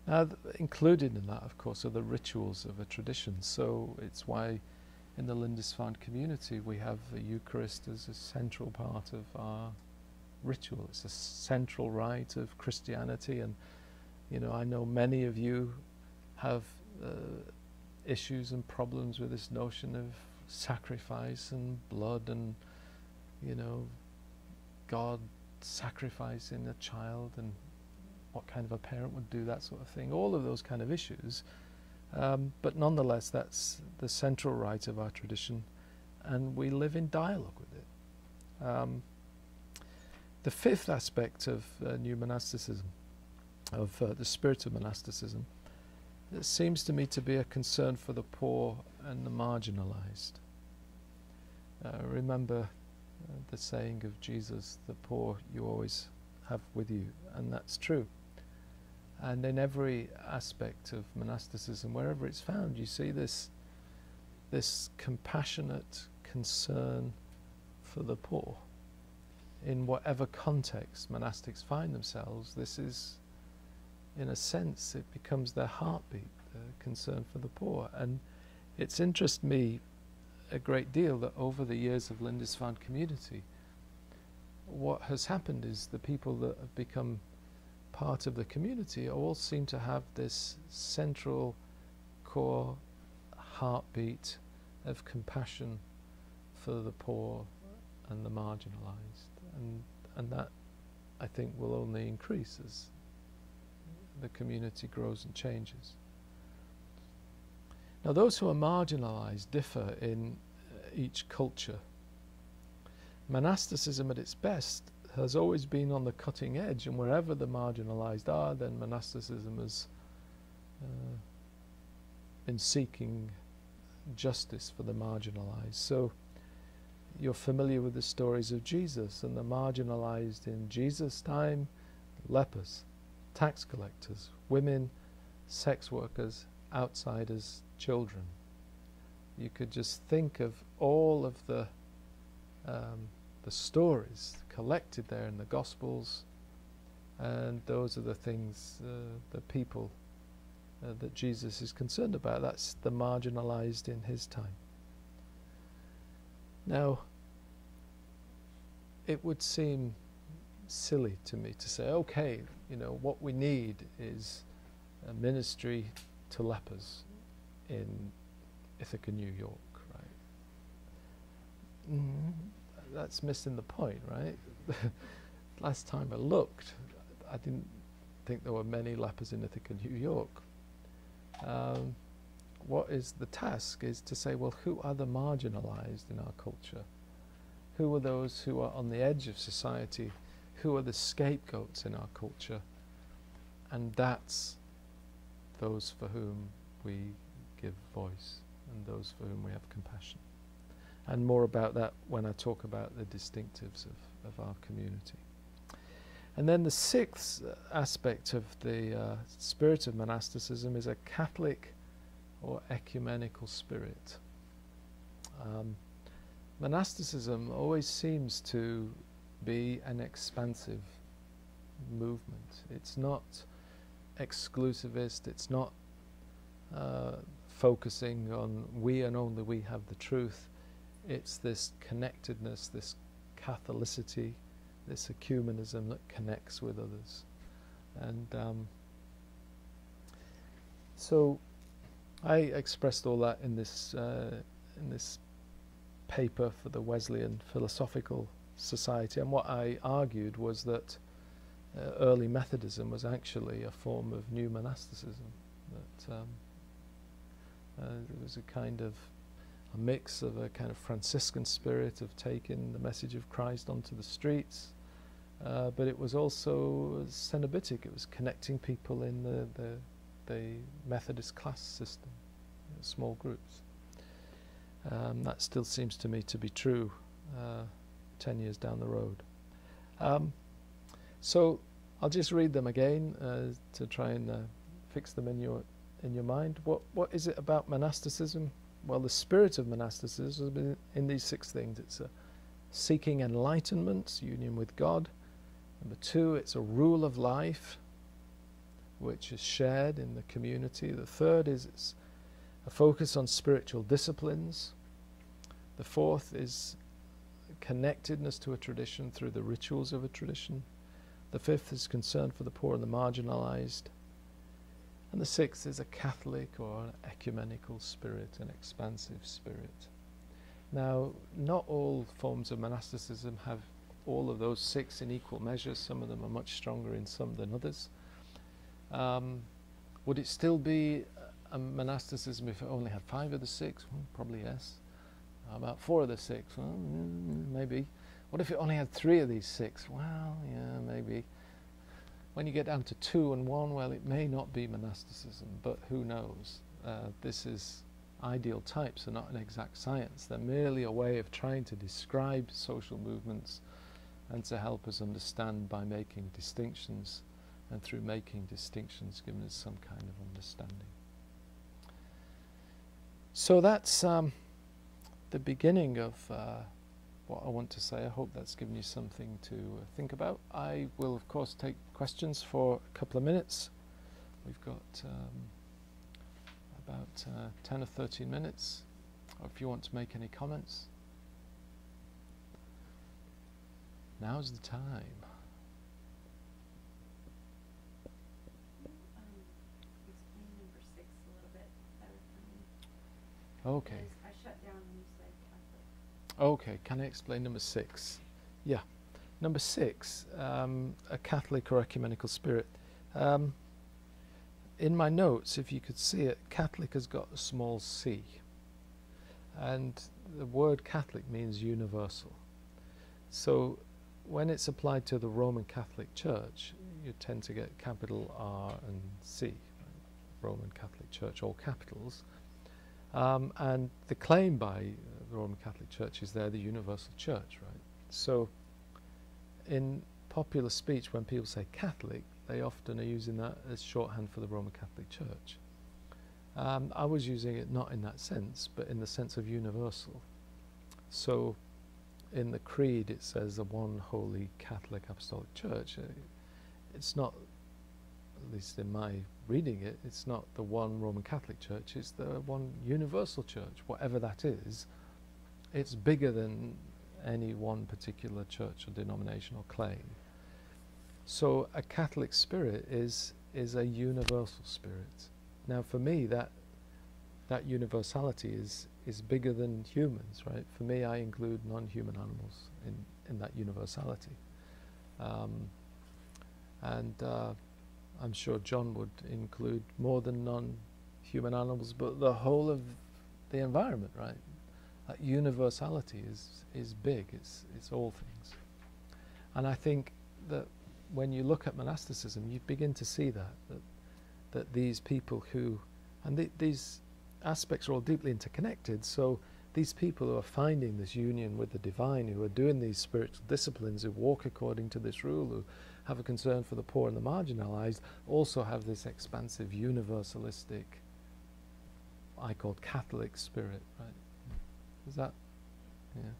Now, included in that, of course, are the rituals of a tradition. So it's why in the Lindisfarne community we have the Eucharist as a central part of our ritual. It's a central rite of Christianity, and I know many of you have issues and problems with this notion of sacrifice and blood and God sacrificing a child and what kind of a parent would do that sort of thing, all of those kind of issues. But nonetheless, that's the central rite of our tradition, and we live in dialogue with it. The fifth aspect of new monasticism, of the spirit of monasticism, it seems to me to be a concern for the poor and the marginalized. Remember the saying of Jesus, the poor you always have with you, and that's true. And in every aspect of monasticism, wherever it's found, you see this compassionate concern for the poor. In whatever context monastics find themselves, this is, in a sense, it becomes their heartbeat, the concern for the poor. And it's interested me a great deal that over the years of Lindisfarne Community, what has happened is the people that have become part of the community all seem to have this central core heartbeat of compassion for the poor and the marginalized, and that, I think, will only increase as the community grows and changes. Now, those who are marginalized differ in each culture. Monasticism at its best has always been on the cutting edge, and wherever the marginalized are, then monasticism has been seeking justice for the marginalized. So you're familiar with the stories of Jesus and the marginalized in Jesus' time: lepers, tax collectors, women, sex workers, outsiders, children. You could just think of all of the stories collected there in the Gospels, and those are the things, the people that Jesus is concerned about. That's the marginalized in his time. Now, it would seem silly to me to say, okay, what we need is a ministry to lepers in Ithaca, New York, right? That's missing the point, right? Last time I looked, I didn't think there were many lepers in Ithaca, New York. What is the task is to say, well, who are the marginalized in our culture? Who are those who are on the edge of society? Who are the scapegoats in our culture? And that's those for whom we give voice and those for whom we have compassion. And more about that when I talk about the distinctives of our community. And then the sixth aspect of the spirit of monasticism is a Catholic or ecumenical spirit. Monasticism always seems to be an expansive movement. It's not exclusivist, it's not focusing on we and only we have the truth. It's this connectedness, this Catholicity, this ecumenism that connects with others. And so I expressed all that in this paper for the Wesleyan Philosophical Society, and what I argued was that early Methodism was actually a form of new monasticism, that it was a kind of a mix of a kind of Franciscan spirit of taking the message of Christ onto the streets, but it was also cenobitic. It was connecting people in the Methodist class system, small groups. That still seems to me to be true 10 years down the road. So I'll just read them again to try and fix them in your mind. What is it about monasticism? Well, the spirit of monasticism is in these six things. It's a seeking enlightenment, union with God. Number two, it's a rule of life which is shared in the community. The third is a focus on spiritual disciplines. The fourth is connectedness to a tradition through the rituals of a tradition. The fifth is concern for the poor and the marginalized. And the sixth is a Catholic or an ecumenical spirit, an expansive spirit. Now, not all forms of monasticism have all of those six in equal measure. Some of them are much stronger in some than others. Would it still be a monasticism if it only had 5 of the 6? Well, probably yes. About 4 of the 6? Well, maybe. What if it only had 3 of these 6? Well, yeah, maybe. When you get down to 2 and 1, well, it may not be monasticism, but who knows? This is ideal types are not an exact science. They're merely a way of trying to describe social movements and to help us understand by making distinctions, and through making distinctions giving us some kind of understanding. So that's the beginning of what I want to say. I hope that's given you something to think about. I will of course take questions for a couple of minutes. We've got about 10 or 13 minutes, or if you want to make any comments, now's the time. Explain number 6 a little bit better for me. Okay. I shut down when you said Catholic. Okay, can I explain number 6? Yeah. Number 6, a Catholic or ecumenical spirit. In my notes, if you could see it, Catholic has got a small c. And the word Catholic means universal. So when it's applied to the Roman Catholic Church, you tend to get capital R and C. Right? Roman Catholic Church, all capitals. And the claim by the Roman Catholic Church is they're the universal church, right? So in popular speech, when people say Catholic, they often are using that as shorthand for the Roman Catholic Church. I was using it not in that sense, but in the sense of universal. So in the creed it says the one holy Catholic Apostolic Church. It's not, at least in my reading it, it's not the one Roman Catholic Church, it's the one universal church, whatever that is. It's bigger than any one particular church or denomination or claim. So a Catholic spirit is a universal spirit. Now for me that universality is bigger than humans, right? For me I include non-human animals in that universality. I'm sure John would include more than non-human animals, but the whole of the environment, right? That universality is big, it's all things. And I think that when you look at monasticism, you begin to see that these people who, and these aspects are all deeply interconnected, so these people who are finding this union with the divine, who are doing these spiritual disciplines, who walk according to this rule, who have a concern for the poor and the marginalized, also have this expansive, universalistic, I call Catholic spirit, right? Is that, yeah.